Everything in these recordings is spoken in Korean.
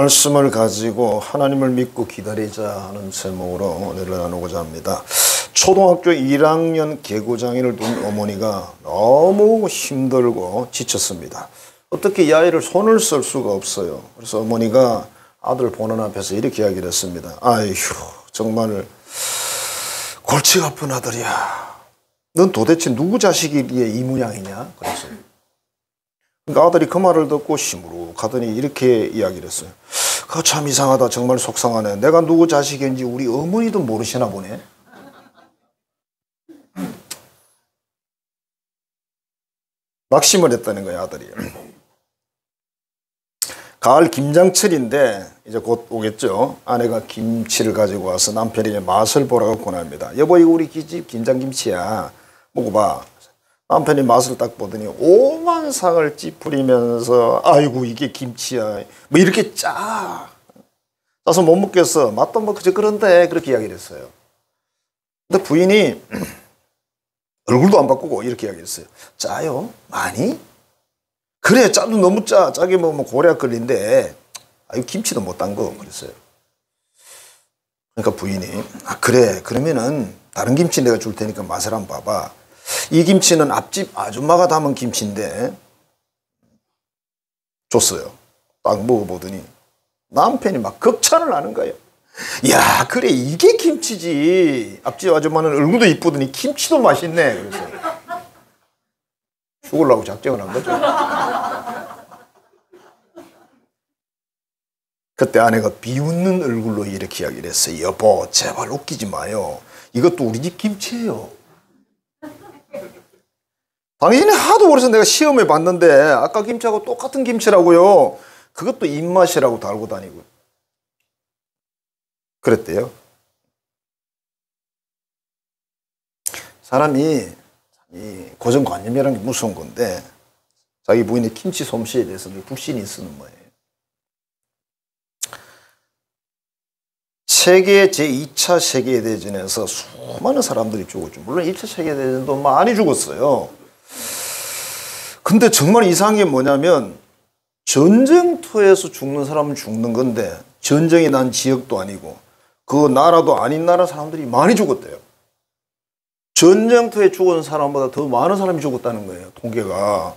말씀을 가지고 하나님을 믿고 기다리자 하는 제목으로 오늘 나누고자 합니다. 초등학교 1학년 개구장이를 둔 어머니가 너무 힘들고 지쳤습니다. 어떻게 이 아이를 손을 쓸 수가 없어요. 그래서 어머니가 아들 보는 앞에서 이렇게 이야기를 했습니다. 아휴, 정말 골치가 아픈 아들이야. 넌 도대체 누구 자식이기에 이 모양이냐? 그랬어요. 그러니까 아들이 그 말을 듣고 시무룩하더니 이렇게 이야기를 했어요. 그거 참 이상하다. 정말 속상하네. 내가 누구 자식인지 우리 어머니도 모르시나 보네. 낙심을 했다는 거예요, 아들이. 가을 김장철인데 이제 곧 오겠죠. 아내가 김치를 가지고 와서 남편에게 맛을 보라고 권합니다. 여보, 이거 우리 집 김장김치야. 먹어봐. 남편이 맛을 딱 보더니 오만 상을 찌푸리면서 아이고 이게 김치야. 뭐 이렇게 짜서 못 먹겠어. 맛도 뭐 그저 그런데 그렇게 이야기를 했어요. 근데 부인이 얼굴도 안 바꾸고 이렇게 이야기했어요. 짜요? 많이? 그래, 짜도 너무 짜. 짜게 먹으면 고래가 걸린대. 아이고 김치도 못 담궈. 그랬어요. 그러니까 부인이 그래, 그러면은 다른 김치 내가 줄 테니까 맛을 한번 봐봐. 이 김치는 앞집 아줌마가 담은 김치인데 줬어요. 딱 먹어보더니 남편이 막 극찬을 하는 거예요. 야, 그래 이게 김치지. 앞집 아줌마는 얼굴도 이쁘더니 김치도 맛있네. 그랬어요. 죽으려고 작정을 한 거죠. 그때 아내가 비웃는 얼굴로 이렇게 이야기를 했어요. 여보, 제발 웃기지 마요. 이것도 우리 집 김치예요. 당신이 하도 그래서 내가 시험해 봤는데 아까 김치하고 똑같은 김치라고요. 그것도 입맛이라고 달고 다니고 그랬대요. 사람이 이 고정관념이라는 게 무서운 건데 자기 부인의 김치 솜씨에 대해서 불신이 있는 거예요. 세계 제2차 세계대전에서 수많은 사람들이 죽었죠. 물론 1차 세계대전도 많이 죽었어요. 근데 정말 이상한 게 뭐냐면 전쟁터에서 죽는 사람은 죽는 건데 전쟁이 난 지역도 아니고 그 나라도 아닌 나라 사람들이 많이 죽었대요. 전쟁터에 죽은 사람보다 더 많은 사람이 죽었다는 거예요. 통계가.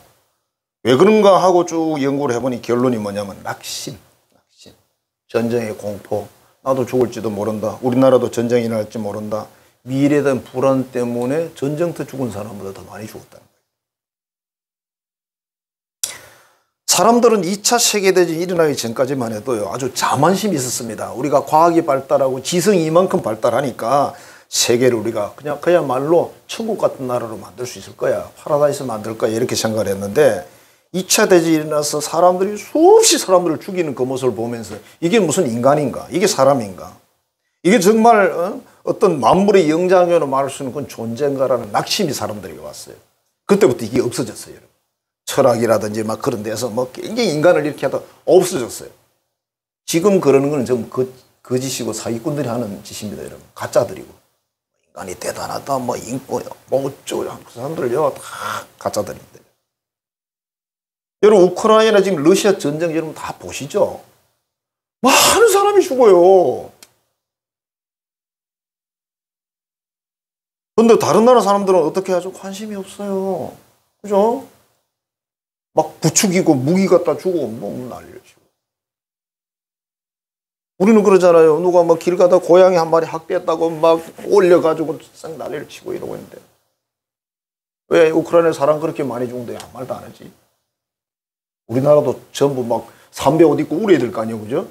왜 그런가 하고 쭉 연구를 해보니 결론이 뭐냐면 낙심. 전쟁의 공포. 나도 죽을지도 모른다. 우리나라도 전쟁이 날지 모른다. 미래에 대한 불안 때문에 전쟁터 죽은 사람보다 더 많이 죽었다는 거예요. 사람들은 2차 세계대전이 일어나기 전까지만 해도요, 아주 자만심이 있었습니다. 우리가 과학이 발달하고 지성이 이만큼 발달하니까 세계를 우리가 그야말로 천국 같은 나라로 만들 수 있을 거야. 파라다이스 만들 거야. 이렇게 생각을 했는데 2차 대전이 일어나서 사람들이 수없이 사람들을 죽이는 그 모습을 보면서 이게 무슨 인간인가? 이게 사람인가? 이게 정말 어떤 만물의 영장으로 말할 수 있는 그건 존재인가라는 낙심이 사람들에게 왔어요. 그때부터 이게 없어졌어요. 여러분. 철학이라든지 막 그런 데서 뭐 굉장히 인간을 이렇게 하다 없어졌어요. 지금 그러는 건 전부 거짓이고 사기꾼들이 하는 짓입니다, 여러분. 가짜들이고. 인간이 대단하다, 뭐 인권이야, 뭐 어쩌고, 그 사람들요, 다 가짜들입니다. 여러분, 우크라이나 지금 러시아 전쟁 여러분 다 보시죠? 많은 사람이 죽어요. 그런데 다른 나라 사람들은 어떻게 하죠? 관심이 없어요. 그죠? 막 부추기고 무기 갖다 주고 뭐 난리를 치고. 우리는 그러잖아요. 누가 막 길 가다 고양이 한 마리 학대했다고 막 올려가지고 싹 난리를 치고 이러고 있는데 왜 우크라이나 사람 그렇게 많이 죽는데 아무 말도 안 하지? 우리나라도 전부 막 담배 옷 입고 울어야 될 거 아니에요, 그죠?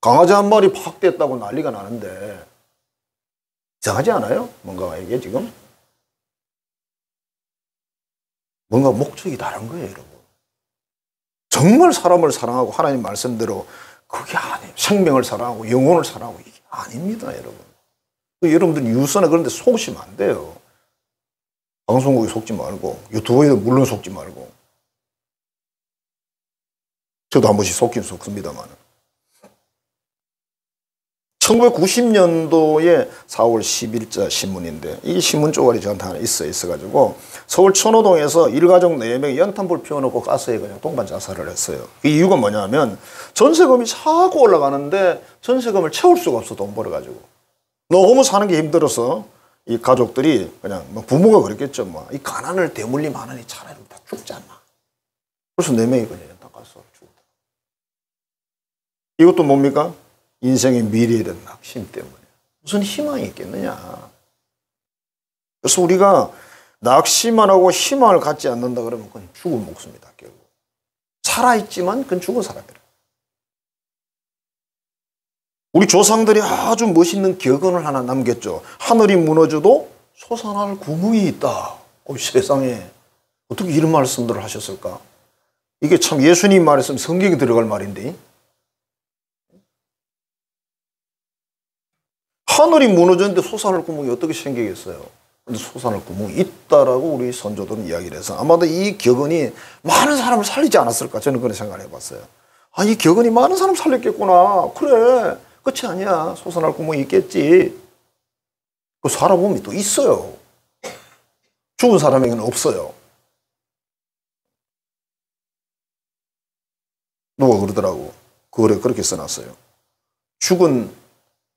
강아지 한 마리 학대했다고 난리가 나는데 이상하지 않아요? 뭔가 이게 지금 뭔가 목적이 다른 거예요, 여러분. 정말 사람을 사랑하고 하나님 말씀대로 그게 아니에요. 생명을 사랑하고 영혼을 사랑하고 이게 아닙니다, 여러분. 여러분들 뉴스나 그런 데 속으시면 안 돼요. 방송국에 속지 말고 유튜브에도 물론 속지 말고. 저도 한 번씩 속긴 속습니다만. 1990년도에 4월 10일자 신문인데 이 신문 쪼가리 저한테 하나 있어가지고 서울 천호동에서 일가족 4명이 연탄불 피워놓고 가스에 그냥 동반 자살을 했어요. 그 이유가 뭐냐면 전세금이 자꾸 올라가는데 전세금을 채울 수가 없어. 돈 벌어가지고 너무 사는 게 힘들어서 이 가족들이 그냥 뭐 부모가 그랬겠죠. 뭐 이 가난을 대물림 하느니 차라리 다 죽지 않나. 그래서 4명이 그냥 연탄 가서 죽었다. 이것도 뭡니까? 인생의 미래에 대한 낙심 때문에. 무슨 희망이 있겠느냐. 그래서 우리가 낙심만 하고 희망을 갖지 않는다 그러면 그건 죽은 목숨이다. 결국. 살아있지만 그건 죽은 사람이라. 우리 조상들이 아주 멋있는 격언을 하나 남겼죠. 하늘이 무너져도 솟아날 구멍이 있다. 세상에 어떻게 이런 말씀들을 하셨을까? 이게 참 예수님 말했으면 성경에 들어갈 말인데 하늘이 무너졌는데 솟아날 구멍이 어떻게 생기겠어요? 근데 솟아날 구멍이 있다라고 우리 선조들은 이야기를 해서 아마도 이 격언이 많은 사람을 살리지 않았을까 저는 그런 생각을 해봤어요. 아, 이 격언이 많은 사람 살렸겠구나. 그래, 끝이 아니야. 솟아날 구멍이 있겠지. 그 살아보면 또 있어요. 죽은 사람에게는 없어요. 누가 그러더라고. 글에 그렇게 써놨어요. 죽은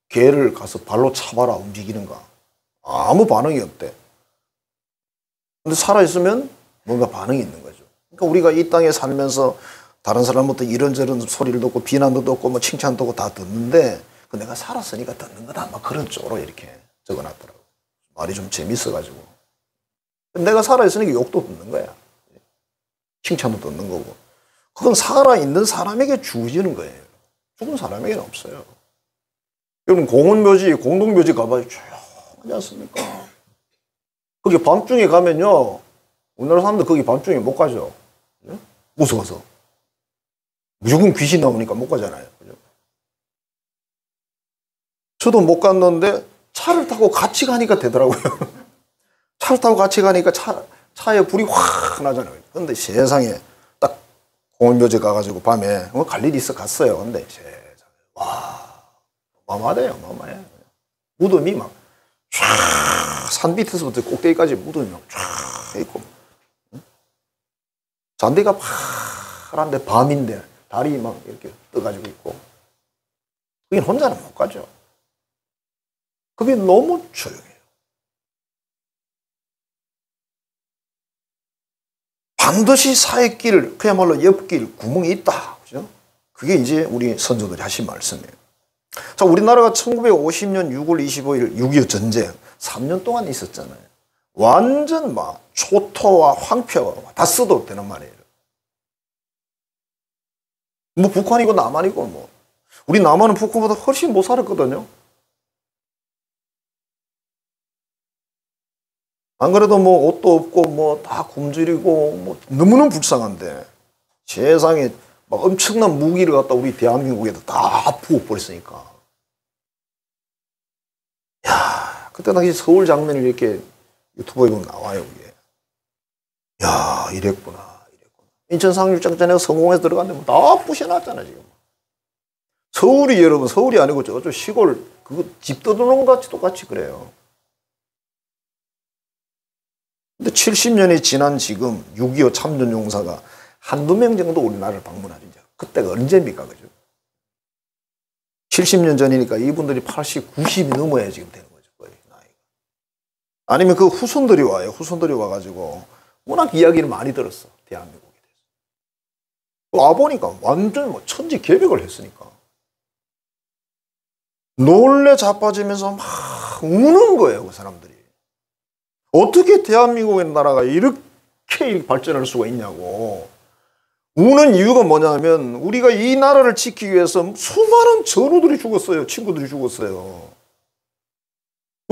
개를 가서 발로 차봐라. 움직이는가. 아무 반응이 없대. 근데 살아있으면 뭔가 반응이 있는 거죠. 그러니까 우리가 이 땅에 살면서 다른 사람부터 이런저런 소리를 듣고 비난도 듣고 뭐 칭찬도 듣고 다 듣는데 그 내가 살았으니까 듣는 거다. 막 그런 쪽으로 이렇게 적어놨더라고. 말이 좀 재밌어가지고. 내가 살아있으니까 욕도 듣는 거야. 칭찬도 듣는 거고. 그건 살아있는 사람에게 주어지는 거예요. 죽은 사람에게는 없어요. 여러분 공원묘지, 공동묘지 가봐요. 조용하지 않습니까? 거기 밤중에 가면요. 우리나라 사람들 거기 밤중에 못 가죠. 무서워서. 무조건 귀신 나오니까 못 가잖아요. 그죠? 저도 못 갔는데 차를 타고 같이 가니까 되더라고요. 차를 타고 같이 가니까 차에 불이 확 나잖아요. 근데 세상에 딱 공원묘지 가가지고 밤에 갈 일이 있어 갔어요. 근데 세상에 와. 어마어마해요, 어마어마해. 무덤이 막, 쫙, 산 밑에서부터 꼭대기까지 무덤이 막 쫙 있고. 잔디가 파란데 밤인데, 달이 막 이렇게 떠가지고 있고. 거긴 혼자는 못 가죠. 그게 너무 조용해요. 반드시 사이길, 그야말로 옆길, 구멍이 있다. 그죠? 그게 이제 우리 선조들이 하신 말씀이에요. 자, 우리나라가 1950년 6월 25일 6.25 전쟁 3년 동안 있었잖아요. 완전 막 초토화 황폐화 다 써도 되는 말이에요. 뭐 북한이고 남한이고 뭐 우리 남한은 북한보다 훨씬 못 살았거든요. 안 그래도 뭐 옷도 없고 뭐 다 굶주리고 뭐 너무너무 불쌍한데 세상에 막 엄청난 무기를 갖다 우리 대한민국에다 다 부어버렸으니까. 야, 그때 당시 서울 장면을 이렇게 유튜브에 보면 나와요, 이게. 야, 이랬구나. 인천 상륙작전에 성공해서 들어갔는데 다 부셔놨잖아, 지금. 서울이 여러분, 서울이 아니고 저쪽 시골, 그거 집 떠드는 것 같이 똑같이 그래요. 근데 70년이 지난 지금 6.25 참전용사가 한두 명 정도 우리나라를 방문하죠. 그때가 언제입니까? 그죠? 70년 전이니까 이분들이 80, 90이 넘어야 지금 되는 거죠. 거의 나이가. 아니면 그 후손들이 와요. 후손들이 와가지고 워낙 이야기를 많이 들었어. 대한민국에 대해서. 와보니까 완전 뭐 천지개벽을 했으니까. 놀래 자빠지면서 막 우는 거예요. 그 사람들이. 어떻게 대한민국의 나라가 이렇게 발전할 수가 있냐고. 우는 이유가 뭐냐면 우리가 이 나라를 지키기 위해서 수많은 전우들이 죽었어요. 친구들이 죽었어요.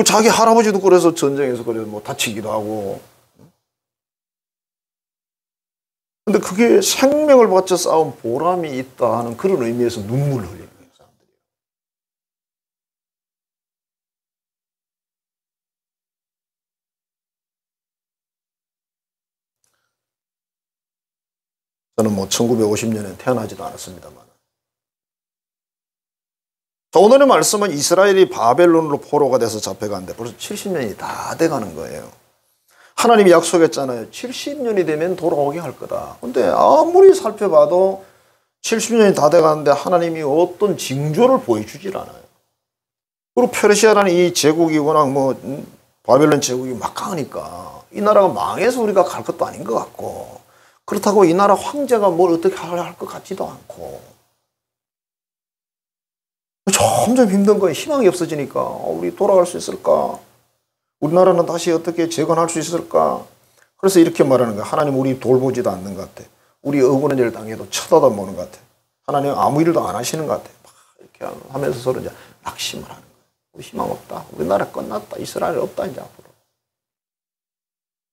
자기 할아버지도 그래서 전쟁에서 그래서 뭐 다치기도 하고. 근데 그게 생명을 바쳐 싸운 보람이 있다 하는 그런 의미에서 눈물을 흘리는 거예요. 사람들이. 저는 뭐 1950년에 태어나지도 않았습니다만 자, 오늘의 말씀은 이스라엘이 바벨론으로 포로가 돼서 잡혀가는데 벌써 70년이 다 돼가는 거예요. 하나님이 약속했잖아요. 70년이 되면 돌아오게 할 거다. 근데 아무리 살펴봐도 70년이 다 돼가는데 하나님이 어떤 징조를 보여주질 않아요. 그리고 페르시아라는 이 제국이 워낙 바벨론 제국이 막강하니까 이 나라가 망해서 우리가 갈 것도 아닌 것 같고, 그렇다고 이 나라 황제가 뭘 어떻게 할 것 같지도 않고, 점점 힘든 거예요. 희망이 없어지니까 우리 돌아갈 수 있을까? 우리나라는 다시 어떻게 재건할 수 있을까? 그래서 이렇게 말하는 거예요. 하나님 우리 돌보지도 않는 것 같아. 우리 억울한 일을 당해도 쳐다도 안 보는 것 같아. 하나님 아무 일도 안 하시는 것 같아. 막 이렇게 하면서 서로 이제 낙심을 하는 거예요. 우리 희망 없다. 우리나라 끝났다. 이스라엘 없다 이제 앞으로.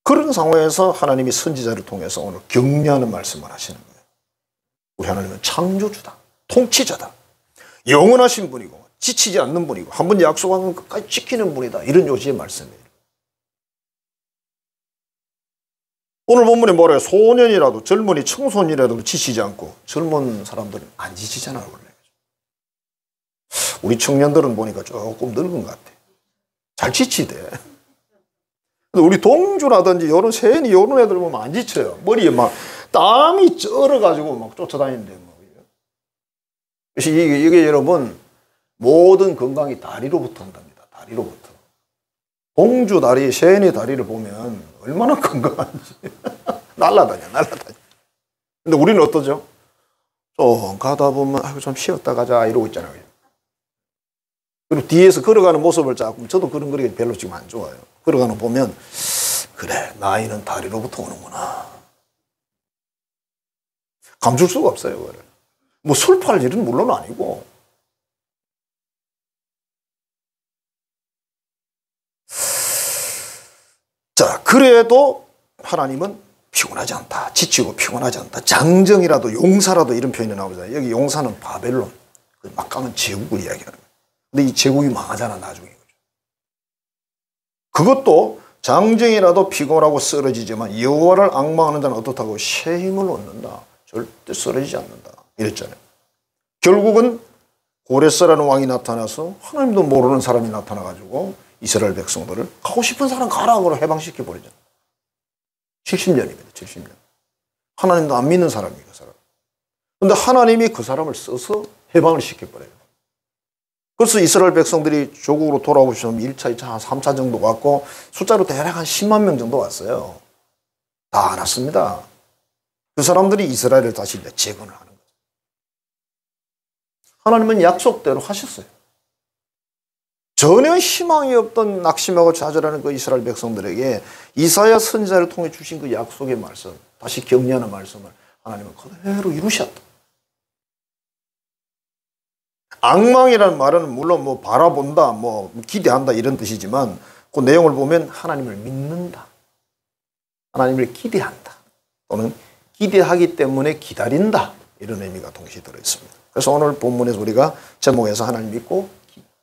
그런 상황에서 하나님이 선지자를 통해서 오늘 격려하는 말씀을 하시는 거예요. 우리 하나님은 창조주다. 통치자다. 영원하신 분이고 지치지 않는 분이고 한 번 약속하면 끝까지 지키는 분이다. 이런 요지의 말씀이에요. 오늘 본문에 뭐래요? 소년이라도 젊은이 청소년이라도 지치지 않고, 젊은 사람들은 안 지치잖아요 원래. 우리 청년들은 보니까 조금 늙은 것 같아. 잘 지치대. 근데 우리 동주라든지 요런 세연이 요런 애들 보면 안 지쳐요. 머리에 막 땀이 쩔어가지고 막 쫓아다니는데 그래서 이게 여러분 모든 건강이 다리로부터 온답니다. 다리로부터. 공주 다리, 세연의 다리를 보면 얼마나 건강한지. 날라다녀. 근데 우리는 어떠죠? 좀 가다 보면 아이고 좀 쉬었다 가자 이러고 있잖아요. 그리고 뒤에서 걸어가는 모습을 자꾸, 저도 그런 거리 별로 지금 안 좋아요. 걸어가는 거 보면 그래 나이는 다리로부터 오는구나. 감출 수가 없어요. 그거를. 뭐 술 팔 일은 물론 아니고. 자, 그래도 하나님은 피곤하지 않다. 지치고 피곤하지 않다. 장정이라도 용사라도 이런 표현이 나오잖아요. 여기 용사는 바벨론, 그 막강한 제국을 이야기하는 거예요. 근데 이 제국이 망하잖아 나중에. 그것도 장정이라도 피곤하고 쓰러지지만 여호와를 앙망하는 자는 어떻다고? 새 힘을 얻는다. 절대 쓰러지지 않는다. 이랬잖아요. 결국은 고레스라는 왕이 나타나서 하나님도 모르는 사람이 나타나가지고 이스라엘 백성들을 가고 싶은 사람 가라고 해방시켜버리잖아요. 70년입니다. 70년. 하나님도 안 믿는 사람이에요. 그 사람. 그런데 하나님이 그 사람을 써서 해방을 시켜버려요. 그래서 이스라엘 백성들이 조국으로 돌아오고 싶으면 1차, 2차, 3차 정도 왔고 숫자로 대략 한 10만 명 정도 왔어요. 다 안 왔습니다. 그 사람들이 이스라엘을 다시 재건을 하는 거죠. 하나님은 약속대로 하셨어요. 전혀 희망이 없던 낙심하고 좌절하는 그 이스라엘 백성들에게 이사야 선지자를 통해 주신 그 약속의 말씀, 다시 격려하는 말씀을 하나님은 그대로 이루셨다. 앙망이라는 말은 물론 뭐 바라본다, 뭐 기대한다 이런 뜻이지만 그 내용을 보면 하나님을 믿는다, 하나님을 기대한다, 또는 기대하기 때문에 기다린다 이런 의미가 동시에 들어있습니다. 그래서 오늘 본문에서 우리가 제목에서 하나님 믿고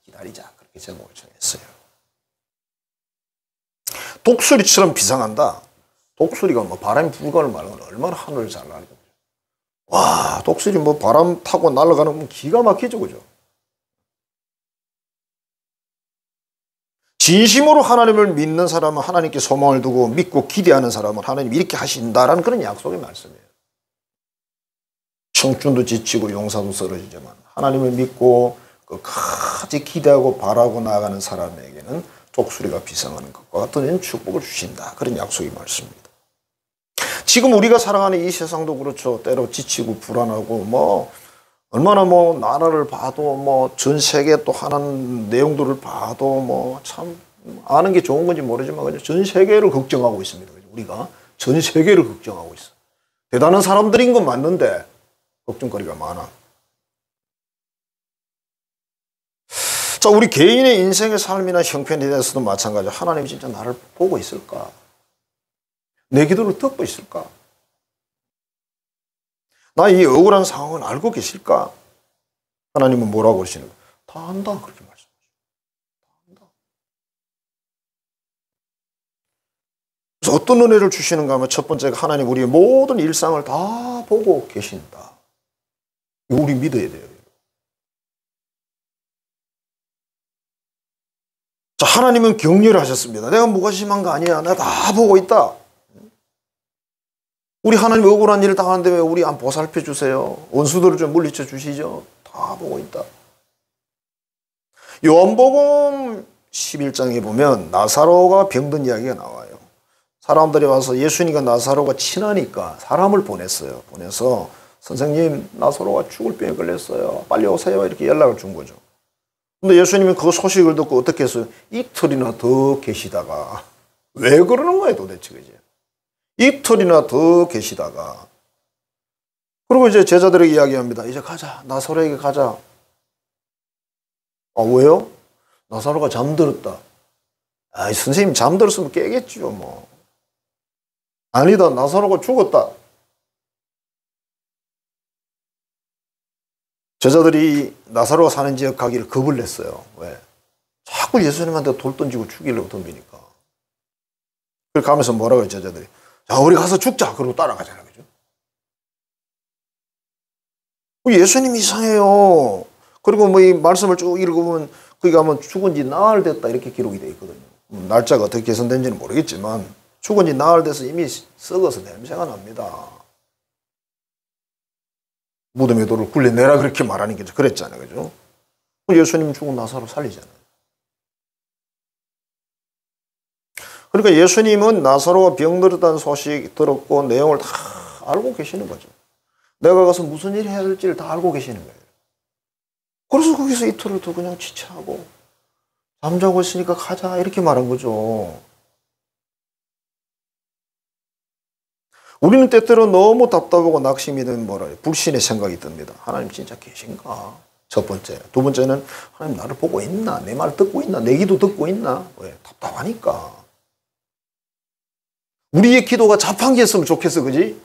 기다리자 그렇게 제목을 정했어요. 독수리처럼 비상한다. 독수리가 뭐 바람이 불거를 말하는 얼마나 하늘을 잘 날고. 와, 독수리 뭐 바람 타고 날아가는 건 기가 막히죠, 그죠? 진심으로 하나님을 믿는 사람은 하나님께 소망을 두고 믿고 기대하는 사람은 하나님 이렇게 하신다라는 그런 약속의 말씀이에요. 청춘도 지치고 용사도 쓰러지지만 하나님을 믿고 끝까지 기대하고 바라고 나아가는 사람에게는 독수리가 비상하는 것과 같은 축복을 주신다. 그런 약속의 말씀입니다. 지금 우리가 살아가는 이 세상도 그렇죠. 때로 지치고 불안하고 뭐 얼마나 뭐 나라를 봐도 뭐 전 세계 또 하는 내용들을 봐도 뭐 참 아는 게 좋은 건지 모르지만 그냥 전 세계를 걱정하고 있습니다. 우리가 전 세계를 걱정하고 있어. 대단한 사람들인 건 맞는데 걱정거리가 많아. 자, 우리 개인의 인생의 삶이나 형편에 대해서도 마찬가지로 하나님이 진짜 나를 보고 있을까? 내 기도를 듣고 있을까? 나 이 억울한 상황을 알고 계실까? 하나님은 뭐라고 그러시는 거예요? 다 안다 그렇게 말씀하시죠. 다 안다. 그래서 어떤 은혜를 주시는가 하면 첫 번째가 하나님 우리의 모든 일상을 다 보고 계신다. 이거 우리 믿어야 돼요. 자, 하나님은 격려하셨습니다. 내가 무관심한 거 아니야. 내가 다 보고 있다. 우리 하나님 억울한 일을 당하는데 왜 우리 안 보살펴 주세요? 원수들을 좀 물리쳐 주시죠. 다 보고 있다. 요한복음 11장에 보면 나사로가 병든 이야기가 나와요. 사람들이 와서 예수님과 나사로가 친하니까 사람을 보냈어요. 보내서 선생님, 나사로가 죽을 병에 걸렸어요. 빨리 오세요. 이렇게 연락을 준 거죠. 근데 예수님은 그 소식을 듣고 어떻게 했어요? 이틀이나 더 계시다가, 왜 그러는 거예요 도대체, 그죠? 이틀이나 더 계시다가, 그리고 이제 제자들에게 이야기합니다. 이제 가자. 나사로에게 가자. 아, 왜요? 나사로가 잠들었다. 아, 선생님 잠들었으면 깨겠죠, 뭐. 아니다. 나사로가 죽었다. 제자들이 나사로가 사는 지역 가기를 겁을 냈어요. 왜? 자꾸 예수님한테 돌 던지고 죽이려고 덤비니까. 그렇게 가면서 뭐라고 해요, 제자들이? 자, 우리 가서 죽자. 그러고 따라가잖아요. 그죠? 예수님 이상해요. 그리고 뭐 이 말씀을 쭉 읽어보면 거기 가면 죽은 지 나흘 됐다 이렇게 기록이 되어 있거든요. 날짜가 어떻게 개선된지는 모르겠지만 죽은 지 나흘 돼서 이미 썩어서 냄새가 납니다. 무덤에 돌을 굴려내라 그렇게 말하는 게 그랬잖아요. 그죠? 예수님 죽은 나사로 살리잖아요. 그러니까 예수님은 나사로가 병들었다는 소식 들었고 내용을 다 알고 계시는 거죠. 내가 가서 무슨 일 해야 될지를 다 알고 계시는 거예요. 그래서 거기서 이틀을 더 그냥 지체하고 잠자고 있으니까 가자 이렇게 말한 거죠. 우리는 때때로 너무 답답하고 낙심이 되면 뭐라 해요? 불신의 생각이 듭니다. 하나님 진짜 계신가? 첫 번째. 두 번째는 하나님 나를 보고 있나? 내 말 듣고 있나? 내 기도 듣고 있나? 왜? 답답하니까. 우리의 기도가 자판기였으면 좋겠어, 그지?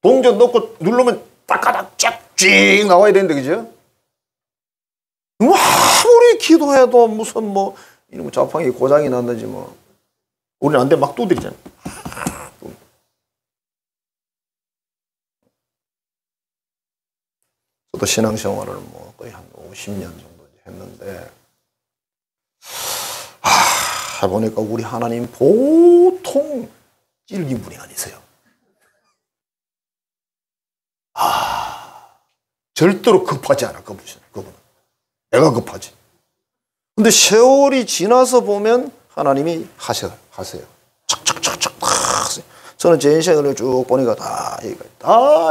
동전 넣고 누르면 따까닥 쫙찍 나와야 되는데, 그죠? 아무리 기도해도 무슨 뭐 이런 자판기 고장이 났는지 뭐 우리는 안 돼 막 두드리잖아. 저도 신앙생활을 뭐 거의 한 50년 정도 했는데 해보니까 우리 하나님 보통 찔긴 분이 아니세요. 절대로 급하지 않아, 그분은. 내가 급하지. 근데 세월이 지나서 보면 하나님이 하세요. 착착착착 하세요. 저는 제 인생을 쭉 보니까 다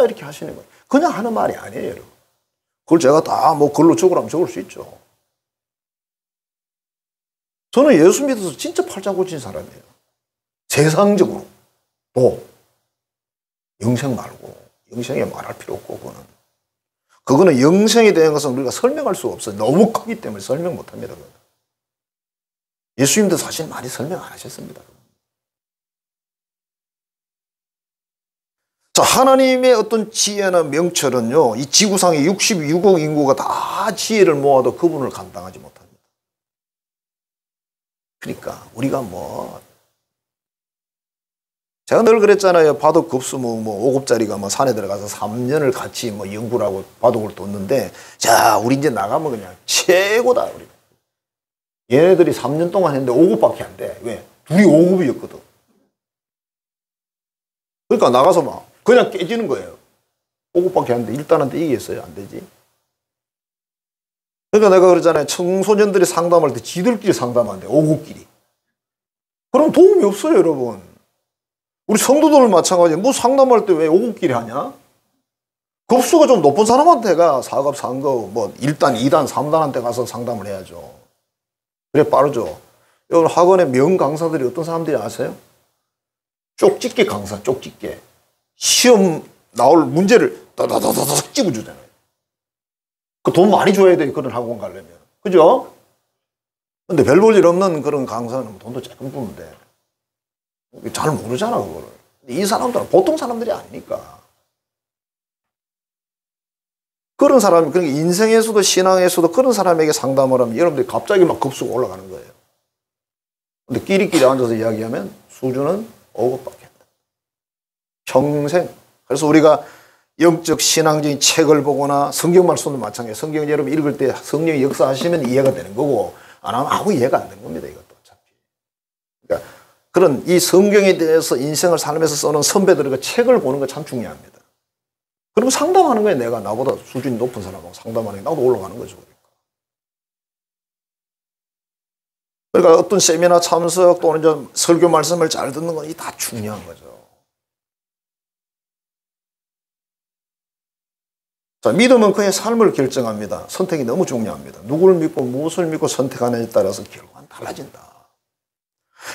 이렇게 하시는 거예요. 그냥 하는 말이 아니에요, 여러분. 그걸 제가 다 뭐 글로 적으라면 적을 수 있죠. 저는 예수 믿어서 진짜 팔자 고친 사람이에요. 세상적으로. 또 영생 말고 영생에 말할 필요 없고 그거는 영생에 대한 것은 우리가 설명할 수가 없어요. 너무 크기 때문에 설명 못합니다. 예수님도 사실 많이 설명 안 하셨습니다. 자, 하나님의 어떤 지혜나 명철은요, 이 지구상의 66억 인구가 다 지혜를 모아도 그분을 감당하지 못합니다. 그러니까 우리가 뭐 제가 늘 그랬잖아요. 바둑 급수 뭐 5급짜리가 뭐 산에 들어가서 3년을 같이 뭐 연구를 하고 바둑을 뒀는데, 자, 우리 이제 나가면 그냥 최고다, 우리. 얘네들이 3년 동안 했는데 5급밖에 안 돼. 왜? 둘이 5급이었거든. 그러니까 나가서 막 그냥 깨지는 거예요. 5급밖에 안 돼. 일단한테 이기겠어요? 안 되지. 그러니까 내가 그러잖아요. 청소년들이 상담할 때 지들끼리 상담한대. 5급끼리. 그럼 도움이 없어요, 여러분. 우리 성도들 마찬가지예요. 뭐 상담할 때 왜 5급끼리 하냐? 급수가 좀 높은 사람한테가 4급, 3급, 뭐 1단, 2단, 3단한테 가서 상담을 해야죠. 그래 빠르죠. 여러분 학원의 명 강사들이 어떤 사람들이 아세요? 쪽집게 강사, 쪽집게. 시험 나올 문제를 다다다다닥 집어주잖아요. 그 돈 많이 줘야 돼요, 그런 학원 가려면. 그죠? 근데 별 볼 일 없는 그런 강사는 돈도 조금 부는데 잘 모르잖아, 그거를. 이 사람들은 보통 사람들이 아니니까. 그런 사람, 그러니까 인생에서도 신앙에서도 그런 사람에게 상담을 하면 여러분들이 갑자기 막 급수가 올라가는 거예요. 근데 끼리끼리 앉아서 이야기하면 수준은 5급밖에 안 돼. 평생. 그래서 우리가 영적 신앙적인 책을 보거나 성경 말씀도 마찬가지예요. 성경 여러분 읽을 때 성령이 역사하시면 이해가 되는 거고, 안 하면 아무 이해가 안 되는 겁니다. 이것도 어차피. 그러니까 그런 이 성경에 대해서 인생을 살면서 써는 선배들의 책을 보는 거 참 중요합니다. 그리고 상담하는 거예요. 내가 나보다 수준이 높은 사람하고 상담하는 게 나도 올라가는 거죠. 그러니까 어떤 세미나 참석 또는 이제 설교 말씀을 잘 듣는 건 다 중요한 거죠. 자, 믿음은 그의 삶을 결정합니다. 선택이 너무 중요합니다. 누구를 믿고 무엇을 믿고 선택하느냐에 따라서 결과는 달라진다.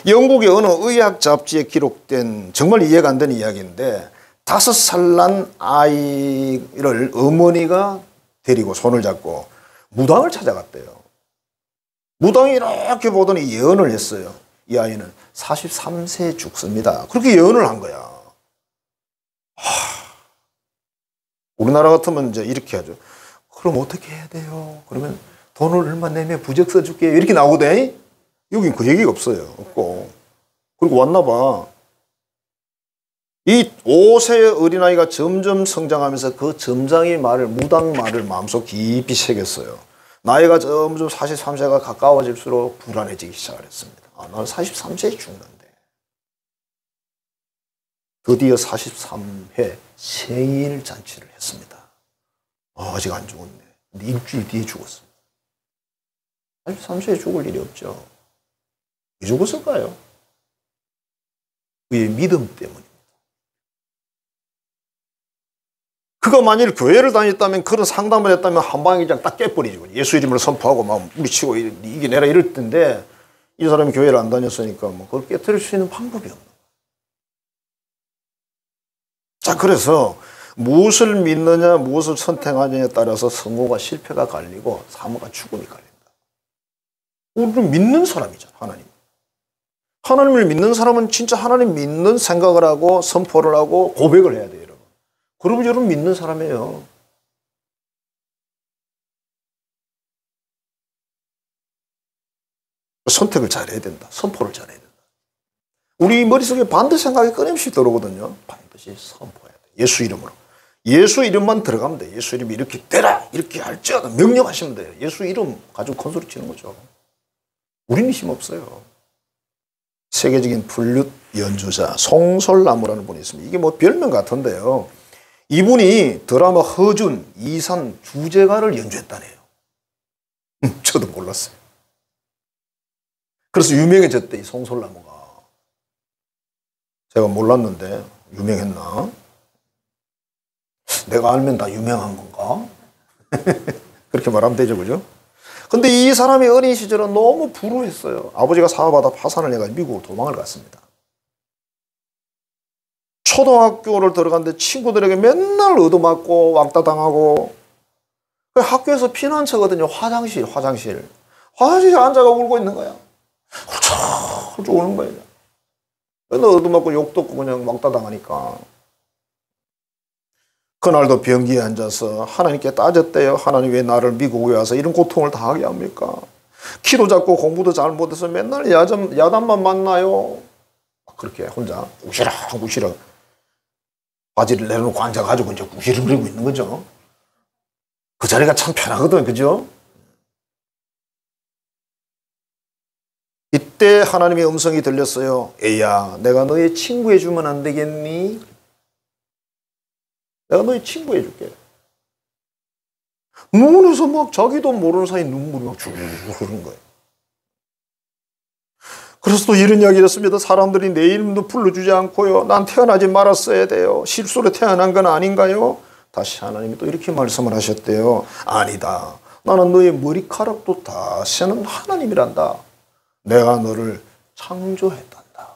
영국의 어느 의학 잡지에 기록된 정말 이해가 안 되는 이야기인데 5살 난 아이를 어머니가 데리고 손을 잡고 무당을 찾아갔대요. 무당이 이렇게 보더니 예언을 했어요. 이 아이는 43세에 죽습니다. 그렇게 예언을 한 거야. 우리나라 같으면 이제 이렇게 하죠. 그럼 어떻게 해야 돼요? 그러면 돈을 얼마 내면 부적 써줄게요. 이렇게 나오거든. 여긴 그 얘기가 없어요. 없고. 그리고 왔나 봐. 이 5세의 어린아이가 점점 성장하면서 그 점장의 말을, 무당 말을 마음속 깊이 새겼어요. 나이가 점점 43세가 가까워질수록 불안해지기 시작을 했습니다. 아, 나는 43세에 죽는데. 드디어 43회 생일 잔치를 했습니다. 아직 안 죽었네. 근데 일주일 뒤에 죽었습니다. 43세에 죽을 일이 없죠. 왜 죽었을까요? 그의 믿음 때문입니다. 그가 만일 교회를 다녔다면, 그런 상담을 했다면 한 방에 그냥 딱 깨버리죠. 예수 이름을 선포하고 막 무리치고 이겨내라 이럴 텐데 이 사람이 교회를 안 다녔으니까 뭐 그걸 깨뜨릴 수 있는 방법이 없는 거예요. 자, 그래서 무엇을 믿느냐, 무엇을 선택하느냐에 따라서 성공과 실패가 갈리고 사모가 죽음이 갈린다. 우리는 믿는 사람이잖아, 하나님. 하나님을 믿는 사람은 진짜 하나님 믿는 생각을 하고 선포를 하고 고백을 해야 돼요, 여러분. 그러면 여러분 믿는 사람이에요. 선택을 잘해야 된다. 선포를 잘해야 된다. 우리 머릿속에 반드 생각이 끊임없이 들어오거든요. 반드시 선포해야 돼. 예수 이름으로. 예수 이름만 들어가면 돼. 예수 이름이 이렇게 되라, 이렇게 할지어다 명령하시면 돼요. 예수 이름 가지고 콘소리 치는 거죠. 우리는 힘 없어요. 세계적인 플룻 연주자 송솔나무라는 분이 있습니다. 이게 뭐 별명 같은데요. 이분이 드라마 허준, 이산, 주제가를 연주했다네요. 저도 몰랐어요. 그래서 유명해졌대, 이 송솔나무가. 제가 몰랐는데 유명했나? 내가 알면 다 유명한 건가? 그렇게 말하면 되죠, 그죠? 근데 이 사람이 어린 시절은 너무 불우했어요. 아버지가 사업하다 파산을 해가지고 미국으로 도망을 갔습니다. 초등학교를 들어갔는데 친구들에게 맨날 얻어맞고 왕따 당하고, 학교에서 피난처거든요. 화장실에 앉아가 울고 있는 거야. 훌쩍 우는 거예요. 맨날 얻어맞고 욕도 없고 그냥 왕따 당하니까. 그날도 변기에 앉아서 하나님께 따졌대요. 하나님 왜 나를 미국에 와서 이런 고통을 당하게 합니까? 키도 작고 공부도 잘 못해서 맨날 야단만 만나요. 그렇게 혼자 구시락 바지를 내려놓고 앉아가지고 이제 구시렁거리고 있는 거죠. 그 자리가 참 편하거든, 그죠? 이때 하나님의 음성이 들렸어요. 애야, 내가 너의 친구 해주면 안 되겠니? 내가 너의 친구 해줄게. 눈에서 막 자기도 모르는 사이 눈물이 막 쭉 흐르는 거예요. 그래서 또 이런 이야기를 했습니다. 사람들이 내 이름도 불러주지 않고요. 난 태어나지 말았어야 돼요. 실수로 태어난 건 아닌가요? 다시 하나님이 또 이렇게 말씀을 하셨대요. 아니다. 나는 너의 머리카락도 다 세는 하나님이란다. 내가 너를 창조했단다.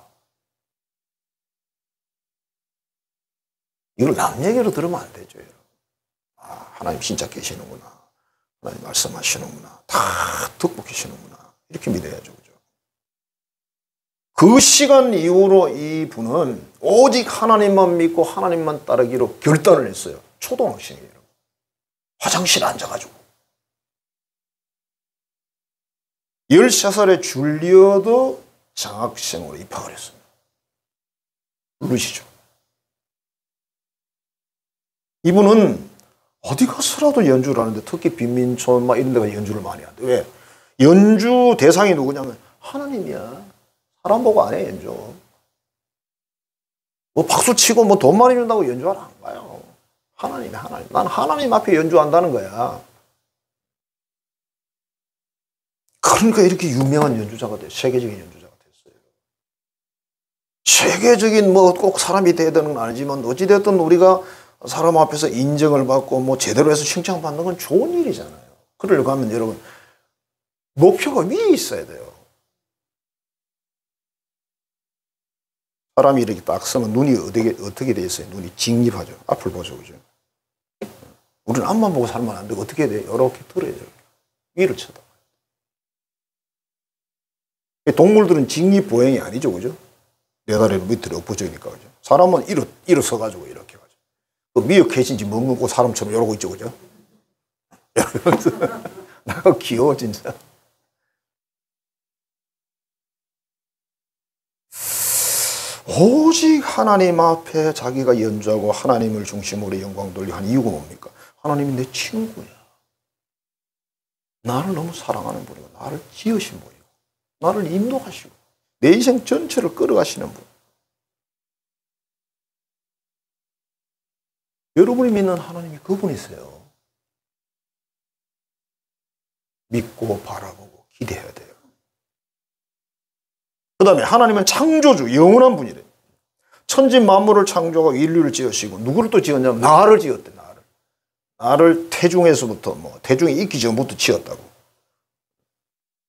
이걸 남 얘기로 들으면 안 되죠. 아, 하나님 진짜 계시는구나. 하나님 말씀하시는구나. 다 듣고 계시는구나. 이렇게 믿어야죠. 그죠? 그 시간 이후로 이 분은 오직 하나님만 믿고 하나님만 따르기로 결단을 했어요. 초등학생이에요. 화장실에 앉아가지고. 13살에 줄리어드 장학생으로 입학을 했습니다. 모르시죠? 이분은 어디 가서라도 연주를 하는데, 특히 빈민촌 막 이런 데가 연주를 많이 하는데, 왜? 연주 대상이 누구냐면 하나님이야. 사람 보고 안 해, 연주. 뭐 박수 치고 뭐 돈 많이 준다고 연주하러 안 가요. 하나님이 하나님. 난 하나님 앞에 연주한다는 거야. 그러니까 이렇게 유명한 연주자가 됐어요. 세계적인 연주자가 됐어요. 세계적인 뭐 꼭 사람이 돼야 되는 건 아니지만 어찌됐든 우리가 사람 앞에서 인정을 받고 뭐 제대로 해서 칭찬받는 건 좋은 일이잖아요. 그러려고 하면 여러분 목표가 위에 있어야 돼요. 사람이 이렇게 딱 서면 눈이 어떻게 돼 있어요? 눈이 직립하죠. 앞을 보죠. 그죠? 우리는 앞만 보고 살면 안 되고 어떻게 해야 돼요? 이렇게 들어야 돼요. 위를 쳐다. 동물들은 직립보행이 아니죠. 그죠? 네 다리를 밑으로 엎어져니까. 그죠? 사람은 일어서가지고 이렇게 가죠. 그 미역캣인지 먹고 사람처럼 이러고 있죠. 그죠? 나가 귀여워, 진짜. 오직 하나님 앞에 자기가 연주하고 하나님을 중심으로 영광 돌리고 한 이유가 뭡니까? 하나님이 내 친구야. 나를 너무 사랑하는 분이고 나를 지으신 분이고 나를 인도하시고 내 인생 전체를 끌어가시는 분. 여러분이 믿는 하나님이 그분이세요. 믿고 바라보고 기대해야 돼요. 그 다음에 하나님은 창조주, 영원한 분이래요. 천지 만물을 창조하고 인류를 지으시고 누구를 또 지었냐면 나를 지었대. 나를 태중에서부터 태중에 있기 전부터 지었다고.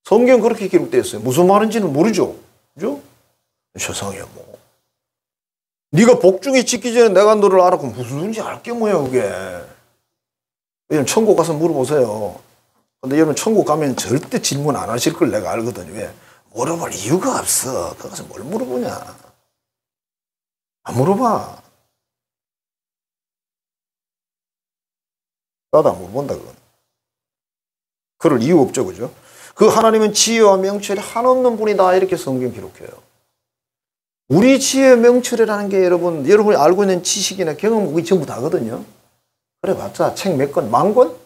성경 그렇게 기록되어 있어요. 무슨 말인지는 모르죠. 그죠? 세상에 뭐. 네가 복중에 짓기 전에 내가 너를 알았고 무슨 소리인지 알게 뭐야 그게. 여러분 천국 가서 물어보세요. 근데 여러분 천국 가면 절대 질문 안 하실 걸 내가 알거든요. 왜? 물어볼 이유가 없어. 거기 가서 뭘 물어보냐. 안 물어봐. 나도 안 물어본다 그건. 그럴 이유 없죠. 그죠? 그 하나님은 지혜와 명철이 한없는 분이다 이렇게 성경 기록해요. 우리 지혜 명철이라는 게 여러분이 알고 있는 지식이나 경험 그게 전부 다거든요. 그래 봤자 책 몇 권? 10,000권?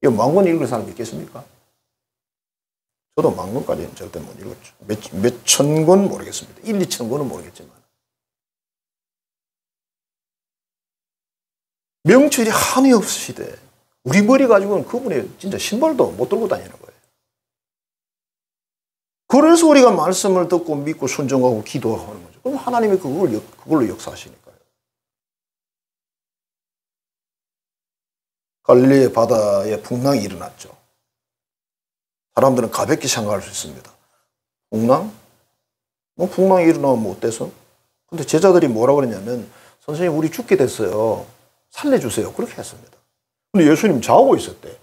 이거 10,000권 읽을 사람 있겠습니까? 저도 10,000권까지는 절대 못 읽었죠. 몇 천 권 모르겠습니다. 1, 2천 권은 모르겠지만. 명철이 한이 없으시대. 우리 머리 가지고는 그분의 진짜 신발도 못 들고 다니는 거예요. 그래서 우리가 말씀을 듣고 믿고 순종하고 기도하고 하는 거죠. 그럼 하나님이 그걸로 역사하시니까요. 갈릴리 바다에 풍랑이 일어났죠. 사람들은 가볍게 생각할 수 있습니다. 풍랑? 뭐 풍랑이 일어나면 뭐 어때서? 근데 제자들이 뭐라고 그랬냐면 선생님 우리 죽게 됐어요. 살려주세요. 그렇게 했습니다. 근데 예수님 자고 있었대.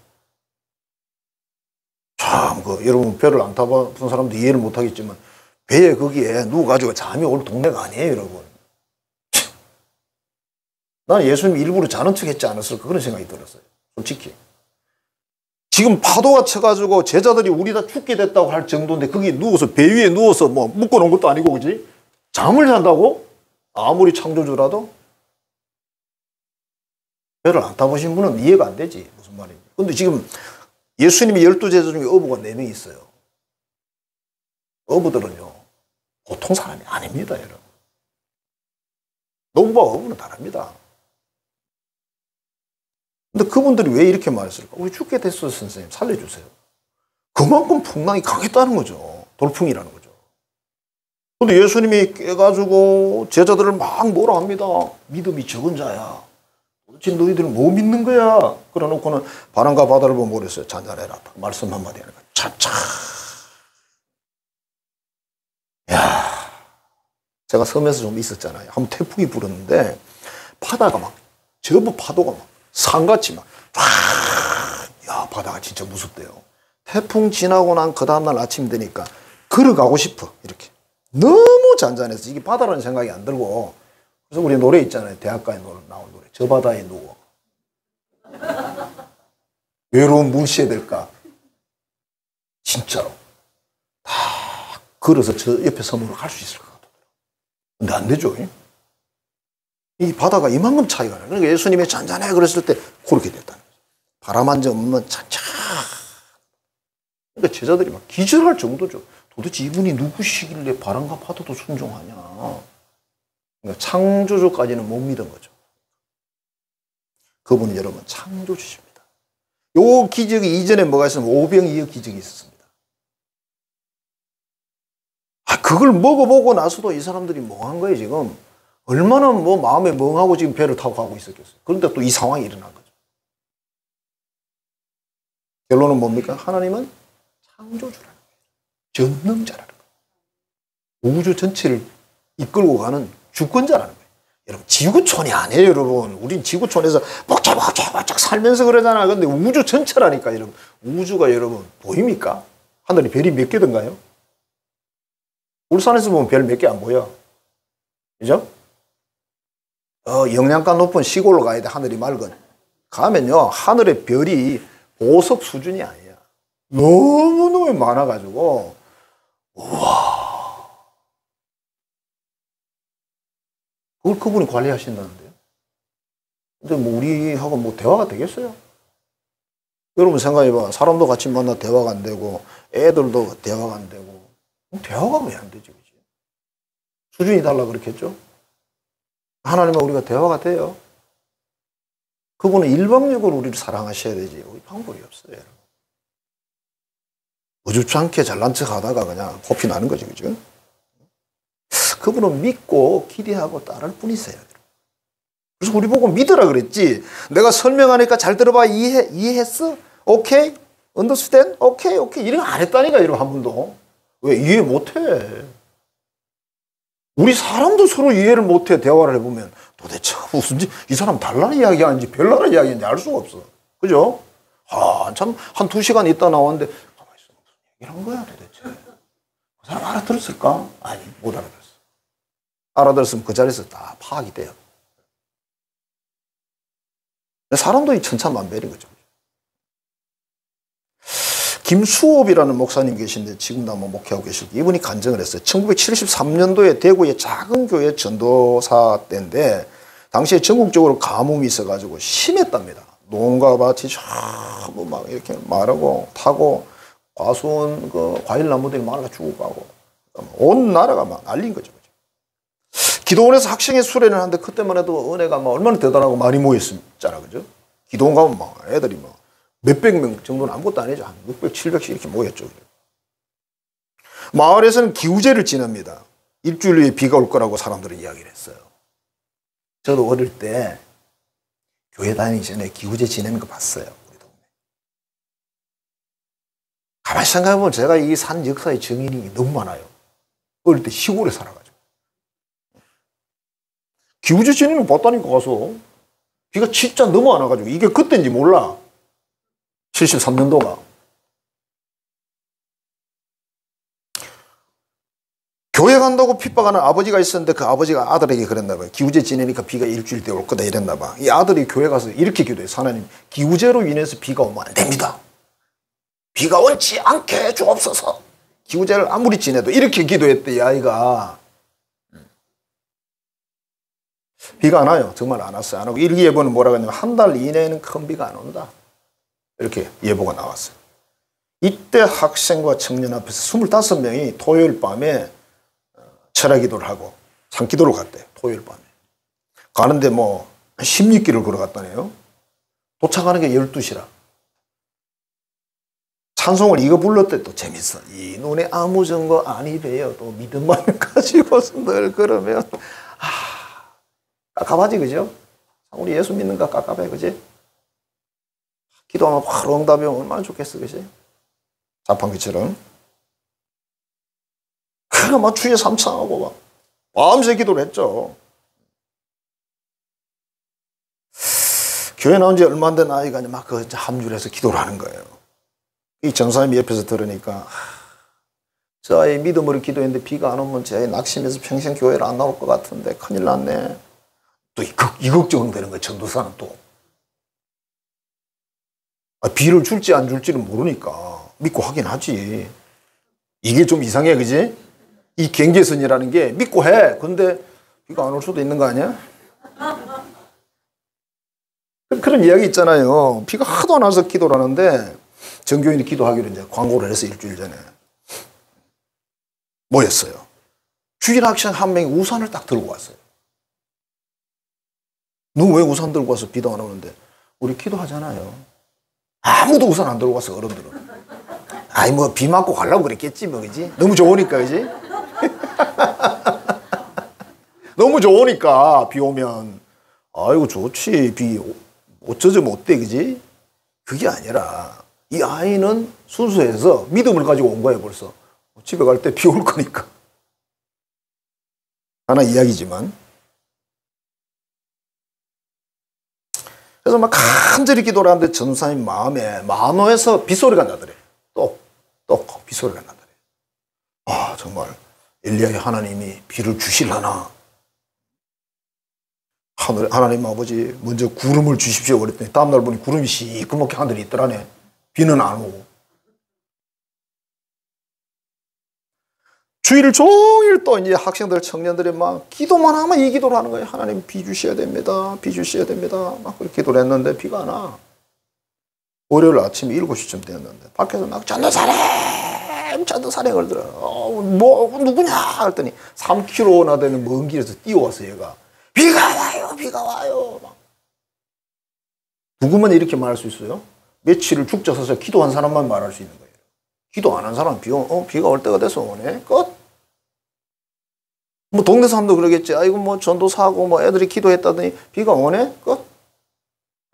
참, 여러분 배를 안 타본 사람도 이해를 못하겠지만 배에 거기에 누워가지고 잠이 올 동네가 아니에요, 여러분. 나는 예수님이 일부러 자는 척 했지 않았을까 그런 생각이 들었어요. 솔직히. 지금 파도가 쳐가지고 제자들이 우리 다 죽게 됐다고 할 정도인데 거기 누워서 배 위에 누워서 뭐 묶어놓은 것도 아니고 그지? 잠을 잔다고? 아무리 창조주라도? 배를 안 타보신 분은 이해가 안 되지. 무슨 말인지. 근데 지금 예수님이 12제자 중에 어부가 4명 있어요. 어부들은요. 보통 사람이 아닙니다, 여러분. 노부와 어부는 다릅니다. 근데 그분들이 왜 이렇게 말했을까? 우리 죽게 됐어요, 선생님. 살려주세요. 그만큼 풍랑이 강했다는 거죠. 돌풍이라는 거죠. 근데 예수님이 깨가지고 제자들을 막 뭐라 합니다. 믿음이 적은 자야. 도대체 너희들은 뭐 믿는 거야? 그래 놓고는 바람과 바다를 보고 그랬어요. 잔잔해라. 말씀 한마디 하니까 차차. 야, 제가 섬에서 좀 있었잖아요. 한번 태풍이 불었는데 바다가 막 저부 파도가 막 산같이 막 야, 바다가 진짜 무섭대요. 태풍 지나고 난 그 다음날 아침 되니까 걸어가고 싶어. 이렇게 너무 잔잔해서 이게 바다라는 생각이 안 들고. 그래서 우리 노래 있잖아요. 대학가에 나온 노래. 저 바다에 누워. 외로운 물시에 될까? 진짜로. 다 걸어서 저 옆에 섬으로 갈 수 있을 것 같아요. 근데 안 되죠. 이 바다가 이만큼 차이가 나요. 그러니까 예수님이 잔잔해 그랬을 때 그렇게 됐다는 거죠. 바람 한 점 없는 차차. 그러니까 제자들이 막 기절할 정도죠. 도대체 이분이 누구시길래 바람과 파도도 순종하냐. 그러니까 창조주까지는 못 믿은 거죠. 그분이 여러분 창조주십니다. 요 기적이 이전에 뭐가 있으면 오병이어 기적이 있었습니다. 그걸 먹어보고 나서도 이 사람들이 멍한 거예요, 지금. 얼마나 뭐 마음에 멍하고 지금 배를 타고 가고 있었겠어요. 그런데 또 이 상황이 일어난 거죠. 결론은 뭡니까? 하나님은 창조주라는 거예요. 전능자라는 거예요. 우주 전체를 이끌고 가는 주권자라는 거예요. 여러분, 지구촌이 아니에요, 여러분. 우린 지구촌에서 복잡 살면서 그러잖아. 근데 우주 전체라니까, 여러분. 우주가 여러분, 보입니까? 하늘에 별이 몇 개든가요? 울산에서 보면 별 몇 개 안 보여. 그죠? 영양가 높은 시골로 가야 돼, 하늘이 맑은. 가면요, 하늘의 별이 보석 수준이 아니야. 너무너무 많아가지고, 우와. 그걸 그분이 관리하신다는데요. 근데 뭐 우리하고 뭐 대화가 되겠어요? 여러분 생각해봐. 사람도 같이 만나 대화가 안 되고, 애들도 대화가 안 되고, 대화가 왜 안 되지, 그지? 수준이 달라 그렇겠죠? 하나님과 우리가 대화가 돼요. 그분은 일방적으로 우리를 사랑하셔야 되지. 우리 방법이 없어요, 여러분. 우줍지 않게 잘난 척 하다가 그냥 코피 나는 거지, 그죠? 그분은 믿고 기대하고 따를 뿐이세요. 그래서 우리 보고 믿으라 그랬지. 내가 설명하니까 잘 들어봐. 이해했어? 오케이? understand? 오케이. 이런 거 안 했다니까, 여러분, 한 번도. 왜? 이해 못해. 우리 사람도 서로 이해를 못해. 대화를 해보면 도대체 무슨 이 사람 달라는 이야기하는지 별나라는 이야기인지 알 수가 없어. 그죠? 참 한 2시간 있다 나왔는데 가만히 있어. 무슨 얘기를 한 거야 도대체. 그 사람 알아들었을까? 아니, 못 알아들었어. 알아들었으면 그 자리에서 다 파악이 돼요. 사람도 이 천차만별인 거죠. 김수업이라는 목사님 계신데 지금도 아마 목회하고 계시고, 이분이 간증을 했어요. 1973년도에 대구의 작은 교회 전도사 때인데 당시에 전국적으로 가뭄이 있어가지고 심했답니다. 농가 밭이 전부 막 이렇게 마르고 타고 과수원 그 과일 나무들이 말라 죽어가고 온 나라가 막 난린 거죠. 기도원에서 학생회 수련을 하는데 그때만 해도 은혜가 막 얼마나 대단하고 많이 모였잖아, 그죠? 기도원 가면 막 애들이 막 몇백 명 정도는 아무것도 아니죠. 한 600, 700씩 이렇게 모였죠. 마을에서는 기우제를 지냅니다. 일주일 후에 비가 올 거라고 사람들은 이야기를 했어요. 저도 어릴 때 교회 다니기 전에 기우제 지내는 거 봤어요. 우리 동네. 가만히 생각해보면 제가 이 산 역사의 증인이 너무 많아요. 어릴 때 시골에 살아가지고. 기우제 지내는 거 봤다니까 가서. 비가 진짜 너무 안 와가지고. 이게 그때인지 몰라. 73년도가. 교회 간다고 핍박하는 아버지가 있었는데 그 아버지가 아들에게 그랬나 봐요. 기우제 지내니까 비가 일주일 뒤에 올 거다 이랬나 봐. 이 아들이 교회 가서 이렇게 기도했어요. 하나님, 기우제로 인해서 비가 오면 안 됩니다. 비가 원치 않게 주옵소서. 기우제를 아무리 지내도 이렇게 기도했대, 이 아이가. 비가 안 와요. 정말 안 왔어요. 안 오고 일기예보는 뭐라고 했냐면 한 달 이내에는 큰 비가 안 온다. 이렇게 예보가 나왔어요. 이때 학생과 청년 앞에서 25명이 토요일 밤에 철야 기도를 하고 산기도를 갔대요. 토요일 밤에. 가는데 뭐 16km 걸어갔다네요. 도착하는 게 12시라. 찬송을 이거 불렀대. 또 재밌어. 이 눈에 아무 증거 아니래요. 또 믿음만 가지고서 늘 그러면 깝깝하지, 그죠? 우리 예수 믿는가 깝깝해, 그지? 기도하면 바로 응답이 오면 얼마나 좋겠어, 그지? 자판기처럼. 그래, 막 주에 삼창하고 막 마음새 기도를 했죠. 교회 나온 지 얼마 안 된 아이가 막 그 함줄에서 기도를 하는 거예요. 이 전사님이 옆에서 들으니까 저 아이 믿음으로 기도했는데 비가 안 오면 제 아이 낙심해서 평생 교회를 안 나올 것 같은데 큰일 났네. 또 이 걱정은 되는 거예요, 전도사는 또. 비를 줄지 안 줄지는 모르니까 믿고 하긴 하지. 이게 좀 이상해, 그지? 이 경계선이라는 게 믿고 해. 근데 비가 안 올 수도 있는 거 아니야? 그래 그런 이야기 있잖아요. 비가 하도 안 와서 기도를 하는데 전교인이 기도하기로 이제 광고를 해서 일주일 전에 모였어요. 주일 학생 한 명이 우산을 딱 들고 왔어요. 너 왜 우산 들고 와서 비도 안 오는데? 우리 기도하잖아요. 아무도 우산 안 들고 왔어, 어른들은. 아이, 뭐, 비 맞고 가려고 그랬겠지, 뭐, 그지? 너무 좋으니까, 그지? 너무 좋으니까, 비 오면. 아이고, 좋지. 비 어쩌면 어때, 그지? 그게 아니라, 이 아이는 순수해서 믿음을 가지고 온 거예요, 벌써. 집에 갈 때 비 올 거니까. 하나 이야기지만. 그래서 막 간절히 기도를 하는데 전사님 마음에 만호에서 빗소리가 나더래. 똑 빗소리가 나더래. 아, 정말 엘리야의 하나님이 비를 주실라나. 하나님 아버지 먼저 구름을 주십시오 그랬더니 다음날 보니 구름이 시커멓게 하늘에 있더라네. 비는 안 오고. 주일 종일 또 이제 학생들, 청년들이 막 기도만 하면 이 기도를 하는 거예요. 하나님 비 주셔야 됩니다. 비 주셔야 됩니다. 막 그렇게 기도를 했는데 비가 안 와. 월요일 아침 7시쯤 되었는데 밖에서 막 전도사래 그러더라. 뭐 누구냐 했더니 3km나 되는 먼 길에서 뛰어와서 얘가 비가 와요, 비가 와요. 막. 누구만 이렇게 말할 수 있어요? 며칠을 죽자 서서 기도한 사람만 말할 수 있는 거예요. 기도 안 한 사람은 비가 올 때가 돼서 오네. 끝. 뭐 동네 사람도 그러겠지. 아이고 뭐 전도사하고 뭐 애들이 기도했다더니 비가 오네. 끝.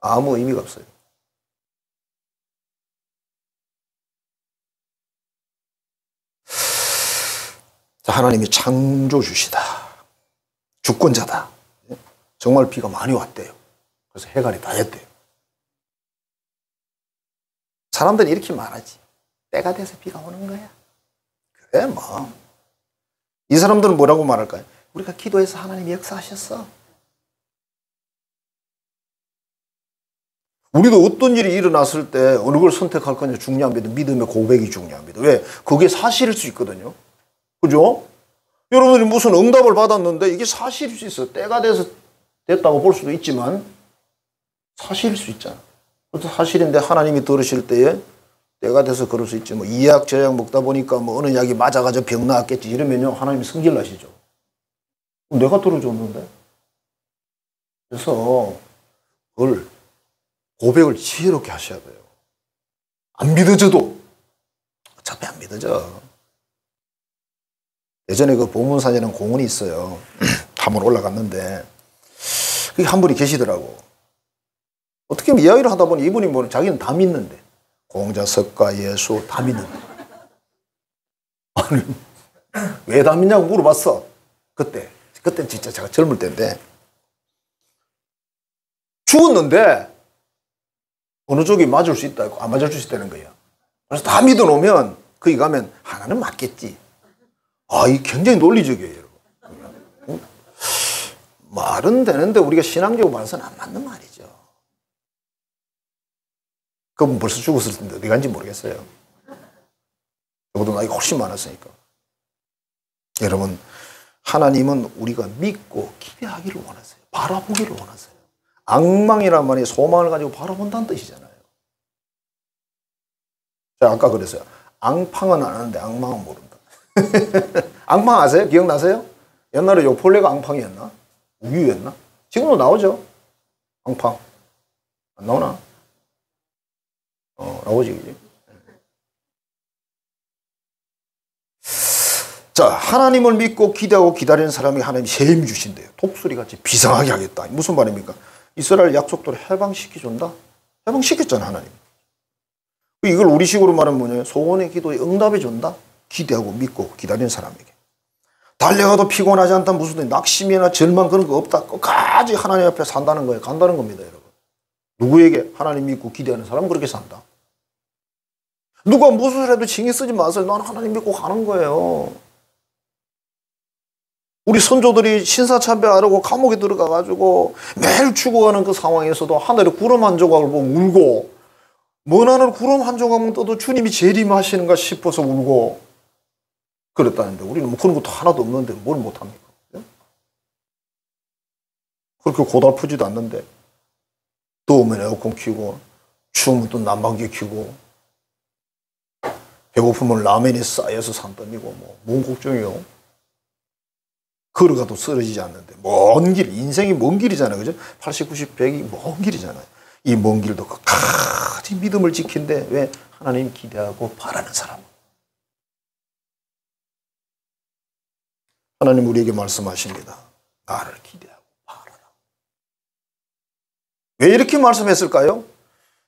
아무 의미가 없어요. 자, 하나님이 창조주시다. 주권자다. 정말 비가 많이 왔대요. 그래서 해갈이 다 했대요. 사람들이 이렇게 말하지. 때가 돼서 비가 오는 거야. 그래 뭐. 이 사람들은 뭐라고 말할까요? 우리가 기도해서 하나님이 역사하셨어. 우리도 어떤 일이 일어났을 때 어느 걸 선택할 거냐 중요합니다. 믿음의 고백이 중요합니다. 왜? 그게 사실일 수 있거든요. 그죠? 여러분들이 무슨 응답을 받았는데 이게 사실일 수 있어. 때가 돼서 됐다고 볼 수도 있지만 사실일 수 있잖아. 그것도 사실인데 하나님이 들으실 때에 때가 돼서 그럴 수 있지. 뭐 이 약 저 약 먹다 보니까 뭐 어느 약이 맞아가지고 병 나았겠지. 이러면요 하나님이 성질 나시죠. 내가 들어줬는데. 그래서 그걸 고백을 지혜롭게 하셔야 돼요. 안 믿어져도 어차피 안 믿어져. 예전에 그 보문산이라는 공원이 있어요. 한번 올라갔는데 그게 한 분이 계시더라고. 어떻게 이야기를 하다 보니 이분이 뭐 자기는 다 믿는데 공자, 석가, 예수 다 믿는데 아니 왜 다 믿냐고 물어봤어. 그때 진짜 제가 젊을 때인데 죽었는데 어느 쪽이 맞을 수 있다 안 맞을 수 있다는 거예요. 그래서 다 믿어놓으면 거기 가면 하나는 맞겠지. 아, 이 굉장히 논리적이에요, 여러분. 말은 되는데 우리가 신앙적으로 봐서는 안 맞는 말이죠. 그분 벌써 죽었을 텐데 어디 간지 모르겠어요. 저보다 나이가 훨씬 많았으니까. 여러분, 하나님은 우리가 믿고 기대하기를 원하세요. 바라보기를 원하세요. 앙망이란 말이 소망을 가지고 바라본다는 뜻이잖아요. 제가 아까 그랬어요. 앙팡은 아는데 앙망은 모른다. 앙팡 아세요? 기억나세요? 옛날에 요폴레가 앙팡이었나? 우유였나? 지금도 나오죠? 앙팡. 안 나오나? 나오지, 그지? 자, 하나님을 믿고 기대하고 기다리는 사람이 하나님이 세임 주신대요. 독수리같이 비상하게 하겠다. 무슨 말입니까? 이스라엘 약속대로 해방시켜준다? 해방시켰잖아, 하나님. 이걸 우리식으로 말하면 뭐냐? 소원의 기도에 응답해준다? 기대하고 믿고 기다리는 사람에게. 달려가도 피곤하지 않다. 무슨 낙심이나 절망 그런 거 없다. 끝까지 하나님 앞에 산다는 거예요. 간다는 겁니다, 여러분. 누구에게? 하나님 믿고 기대하는 사람은 그렇게 산다. 누가 무슨 소리 해도 신경 쓰지 마세요. 나는 하나님 믿고 가는 거예요. 우리 선조들이 신사참배하려고 감옥에 들어가가지고 매일 죽어가는 그 상황에서도 하늘에 구름 한 조각을 보고 울고 먼 하늘 구름 한 조각만 떠도 주님이 재림하시는가 싶어서 울고 그랬다는데 우리는 뭐 그런 것도 하나도 없는데 뭘 못합니까? 그렇게 고달프지도 않는데 더우면 에어컨 켜고, 추우면 또 난방기 켜고, 배고프면 라면이 쌓여서 산더미고, 뭔 걱정이요? 걸어가도 쓰러지지 않는데, 먼 길, 인생이 먼 길이잖아요. 그죠? 80, 90, 100이 먼 길이잖아요. 이 먼 길도 끝까지 믿음을 지킨데, 왜? 하나님 기대하고 바라는 사람. 하나님 우리에게 말씀하십니다. 나를 기대하고 바라라. 왜 이렇게 말씀했을까요?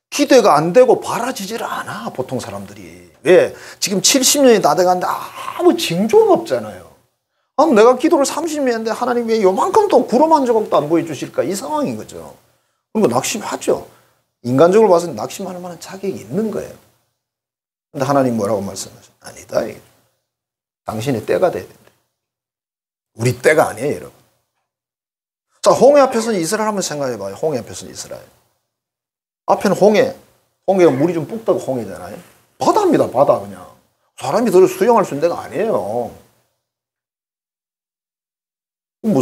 기대가 안 되고 바라지질 않아, 보통 사람들이. 왜? 지금 70년이 다 돼가는데 아무 징조가 없잖아요. 내가 기도를 30년 했는데 하나님 왜 요만큼도 구름 한 조각도 안 보여주실까? 이 상황인 거죠. 그리고 낙심하죠. 인간적으로 봐서는 낙심할 만한 자격이 있는 거예요. 근데 하나님 뭐라고 말씀하세요? 아니다. 당신의 때가 돼야 된다. 우리 때가 아니에요, 여러분. 자, 홍해 앞에서는 이스라엘 한번 생각해봐요. 홍해 앞에서는 이스라엘. 앞에는 홍해가 물이 좀 붓다고 홍해잖아요. 바다입니다, 바다 그냥. 사람이 들어 수영할 수 있는 데가 아니에요.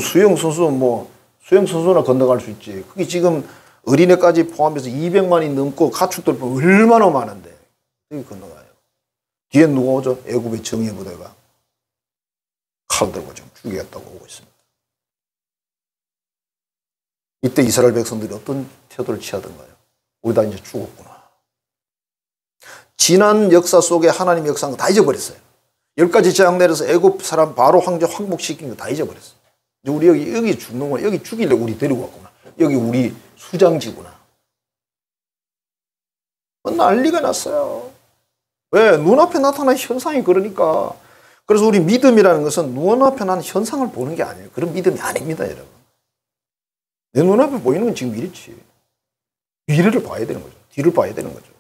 수영 선수나 건너갈 수 있지. 그게 지금 어린애까지 포함해서 200만이 넘고 가축들 보면 얼마나 많은데. 여기 건너가요. 뒤에 누가 오죠? 애굽의 정예 부대가. 칼 들고 지금 죽이겠다고 오고 있습니다. 이때 이스라엘 백성들이 어떤 태도를 취하던가요? 우리 다 이제 죽었구나. 지난 역사 속에 하나님 역사한 거 다 잊어버렸어요. 10가지 재앙 내려서 애굽 사람 바로 황제 황복시킨 거 다 잊어버렸어요. 이제 우리 여기 죽는구나. 여기 죽이려고 우리 데리고 왔구나. 여기 우리 수장지구나. 난리가 났어요. 왜? 눈앞에 나타난 현상이 그러니까. 그래서 우리 믿음이라는 것은 눈앞에 난 현상을 보는 게 아니에요. 그런 믿음이 아닙니다, 여러분. 내 눈앞에 보이는 건 지금 이렇지. 미래를 봐야 되는 거죠. 뒤를 봐야 되는 거죠.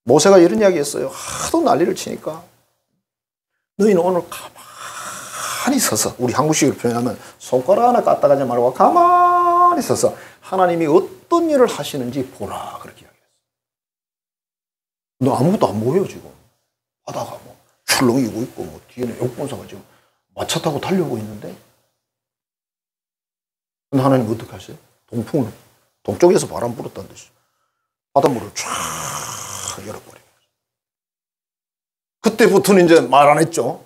모세가 이런 이야기 했어요. 하도 난리를 치니까 너희는 오늘 가만히 서서, 우리 한국식으로 표현하면 손가락 하나 까딱하지 말고 가만히 서서 하나님이 어떤 일을 하시는지 보라. 그렇게 이야기했어요. 너 아무것도 안 보여 지금. 바다가 출렁이고 있고 뒤에는 역본사가 지금 마차 타고 달려오고 있는데, 근데 하나님 어떻게 하세요? 동풍을 동쪽에서 바람 불었다는 듯이 바닷물을 쫙 열어버려요. 그때부터는 이제 말 안 했죠.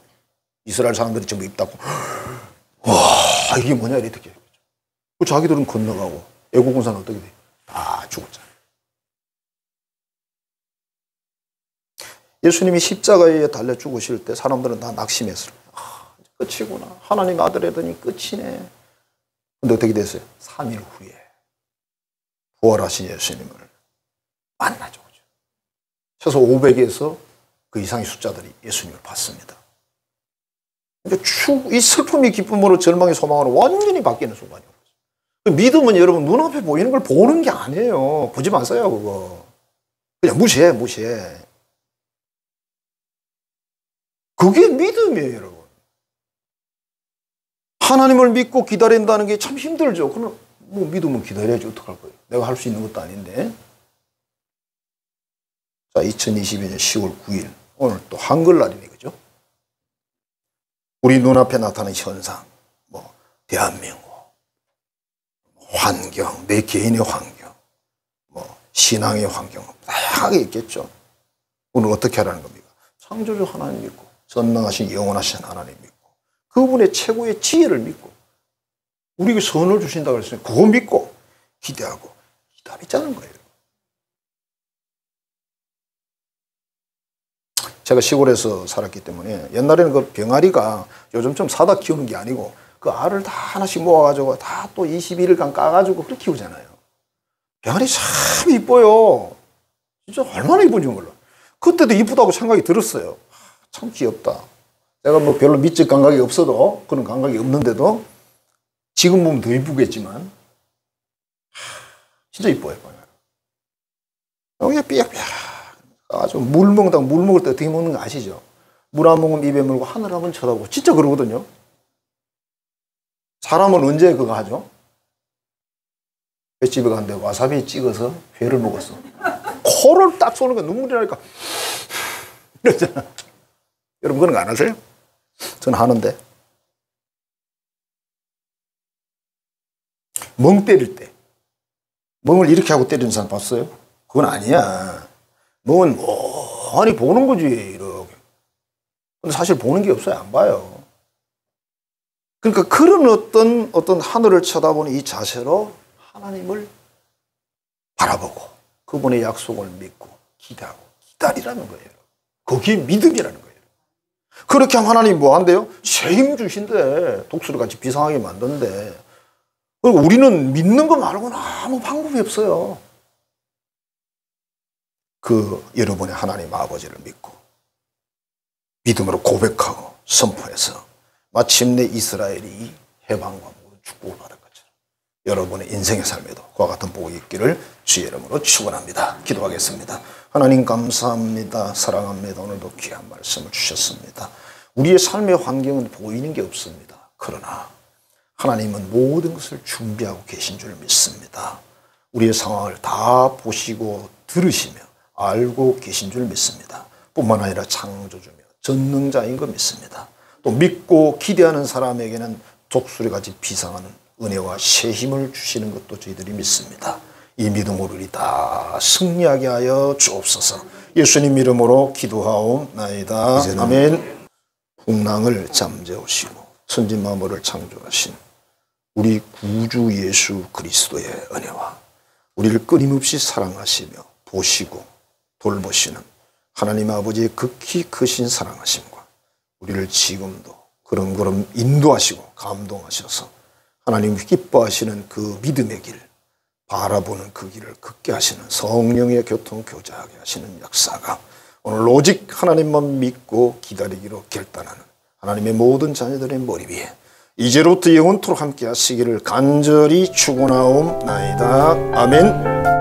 이스라엘 사람들이 전부 입 닫고 와 이게 뭐냐 이렇게. 자기들은 건너가고 애국 군사는 어떻게 돼? 다 죽었잖아요. 예수님이 십자가에 달려 죽으실 때 사람들은 다 낙심했어요. 끝이구나. 하나님 아들이더니 끝이네. 근데 어떻게 됐어요? 3일 후에 부활하신 예수님을 만나죠. 최소 500에서 그 이상의 숫자들이 예수님을 봤습니다. 그러니까 이 슬픔이 기쁨으로 절망이 소망으로 완전히 바뀌는 순간이에요. 믿음은 여러분 눈앞에 보이는 걸 보는 게 아니에요. 보지 마세요, 그거. 그냥 무시해. 그게 믿음이에요, 여러분. 하나님을 믿고 기다린다는 게 참 힘들죠. 그럼 믿으면 기다려야지 어떡할 거예요. 내가 할 수 있는 것도 아닌데. 자, 2022년 10월 9일 오늘 또 한글날이네, 그죠? 우리 눈앞에 나타나는 현상, 대한민국, 환경, 내 개인의 환경, 신앙의 환경 다양하게 있겠죠. 오늘 어떻게 하라는 겁니까? 창조주 하나님 믿고 전능하신 영원하신 하나님 믿고 그분의 최고의 지혜를 믿고 우리에게 선을 주신다고 했으니 그거 믿고 기대하고 기다리자는 거예요. 제가 시골에서 살았기 때문에 옛날에는 그 병아리가 요즘처럼 사다 키우는 게 아니고 그 알을 다 하나씩 모아가지고 다 또 21일간 까가지고 그렇게 키우잖아요. 병아리 참 이뻐요. 진짜 얼마나 이쁜지 몰라. 그때도 이쁘다고 생각이 들었어요. 참 귀엽다. 내가 별로 미적 감각이 없어도 그런 감각이 없는데도 지금 보면 더 이쁘겠지만 진짜 이뻐요. 여기가 삐약삐약 아주 물 먹을 때 어떻게 먹는 거 아시죠? 물 한 모금 입에 물고 하늘 한번 쳐다보고 진짜 그러거든요. 사람은 언제 그거 하죠? 횟집에 갔는데 와사비 찍어서 회를 먹었어. 코를 딱 쏘는 거 눈물이 나니까 이러잖아. 여러분 그런 거 안 하세요? 저는 하는데. 멍 때릴 때 멍을 이렇게 하고 때리는 사람 봤어요? 그건 아니야. 멍은 멍하니 보는 거지, 이렇게. 근데 사실 보는 게 없어요. 안 봐요. 그러니까 그런 어떤 하늘을 쳐다보는 이 자세로 하나님을 바라보고 그분의 약속을 믿고 기대하고 기다리라는 거예요. 그게 믿음이라는 거예요. 그렇게 하면 하나님 뭐 한대요? 새 힘 주신대. 독수리 같이 비상하게 만든대. 그리고 우리는 믿는 거 말고는 아무 방법이 없어요. 여러분의 하나님 아버지를 믿고 믿음으로 고백하고 선포해서 마침내 이스라엘이 해방과 축복을 받은 것처럼 여러분의 인생의 삶에도 그와 같은 복이 있기를 주의 이름으로 축원합니다. 기도하겠습니다. 하나님 감사합니다. 사랑합니다. 오늘도 귀한 말씀을 주셨습니다. 우리의 삶의 환경은 보이는 게 없습니다. 그러나 하나님은 모든 것을 준비하고 계신 줄 믿습니다. 우리의 상황을 다 보시고 들으시며 알고 계신 줄 믿습니다. 뿐만 아니라 창조주며 전능자인 거 믿습니다. 또 믿고 기대하는 사람에게는 독수리같이 비상하는 은혜와 새 힘을 주시는 것도 저희들이 믿습니다. 이 믿음으로 우리 다 승리하게 하여 주옵소서. 예수님 이름으로 기도하옵나이다. 아멘. 풍랑을 잠재우시고 선진 만물을 창조하신 우리 구주 예수 그리스도의 은혜와 우리를 끊임없이 사랑하시며 보시고 돌보시는 하나님 아버지의 극히 크신 사랑하심과 우리를 지금도 그런 인도하시고 감동하셔서 하나님 기뻐하시는 그 믿음의 길, 바라보는 그 길을 걷게 하시는 성령의 교통 교제하게 하시는 역사가 오늘 오직 하나님만 믿고 기다리기로 결단하는 하나님의 모든 자녀들의 머리 위에 이제로부터 영원토록 함께 하시기를 간절히 축원하옵나이다. 아멘.